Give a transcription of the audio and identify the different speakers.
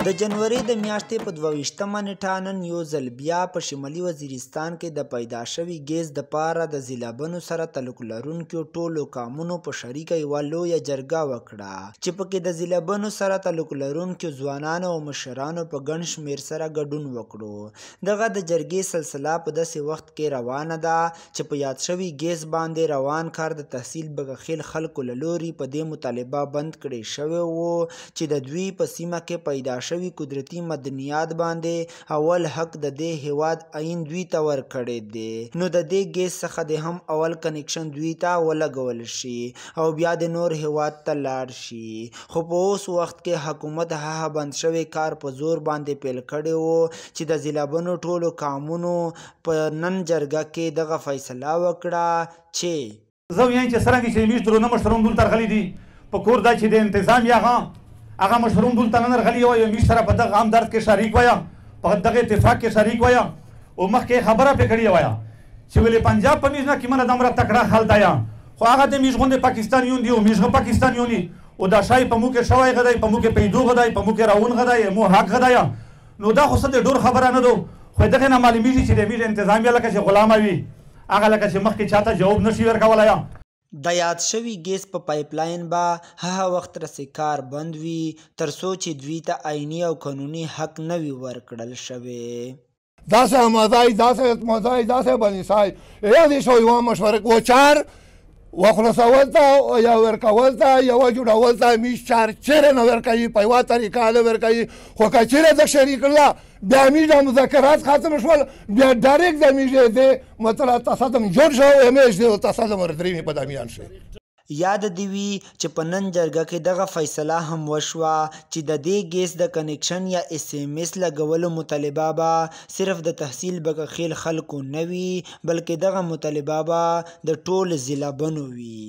Speaker 1: د جنوري د میاشتې په 22مه نیټه نن یو ځل بیا په شمالي وزیرستان کې د پیدا شوي ګیس دپاره د ضلعبنو سره تعلق لرونکو ټولو قامونو په شریکه یوه لویه جرګه وکړه چې پکې د ضلعبنو سره تعلق لرونکو ځوانانو او مشرانو په ګڼ شمېر سره ګډون وکړو. دغه د جرګې سلسله په داسې وخت کې روانه ده چې په یاد شوي ګیس باندې روان کار د تحصیل بګخیل خلکو له لوري په دې مطالبه بند کړی شوی و چې د دوی په سیمه کې پیدا شوي قدرتي مدنیات باندې اول حق د دې هیواد عین دوی ته ورکړی دی، نو د دې ګیس څخه د هم اول کنیکشن دوی ته ولګول شي او بیا د نور هیواد ته لاړ شي. خو په اوس وخت کې حکومت هغه بند شوی کار په زور باندې پیل کړی و چې د ضلعبنو ټولو قامونو په نن جرګه کې دغه فیصله وکړه چې
Speaker 2: زه وایم چې څرنګه چې میش درونه مشرون دلته راغلي دي په کور دا چې د انتظامیه هغه مشرون دلته نن راغلي وایي میش سره په دغه هم درد کې شریک وایم، په دغه اتفاق کې شریک وایم او مخکې خبره پې کړې وایم چې ولې پنجاب په میش نه کې منه دومره تکړه خلته یم، خو هغه د میش غوندې پاکستانیون دي او میشغه پاکستانیون دي او دا شای په مو کې شوی غدی، په مو کې پیدو غدی، په مو کې راون غدی، مو حق غدی، نو دا خو څه د ډور خبره نه ده. خو دغه نه معلومیږي چې د میش انتظامیه لکه چې غلامه وي، هغه لکه چې مخکې چاته جواب نشي ورکولی.
Speaker 1: د یاد شوي ګیس په پایپلاین به هغه وخت رسې کار بند وي تر څو چې دوی ته عیني او قانوني حق نه وي ورکړل شوی.
Speaker 3: داسې امادای داسې مزای داسې بنیسای یادې شو یوه مشوره وچار وخلاصول ته یا ورکول ته یوه جوړول ته میش چار چیرې نه ورکوي په یوه طریقه نه ورکوي، خو که چیرې د شریک الله بیا میش د مذاکرات ختم شول بیا ډایرکټ د میش د مثلا تصادم جوړ شو امیش د تصادم ردرېمې په دامیان شي.
Speaker 1: یاد دی وي چې په نن جرګه کې دغه فیصله هم وشوه چې د دې ګیس د کنیکشن یا SMS لګولو مطالبه به صرف د تحصیل بګخیل خلکو نه وي بلکې دغه مطالبه به د ټول ضلعبنو وي.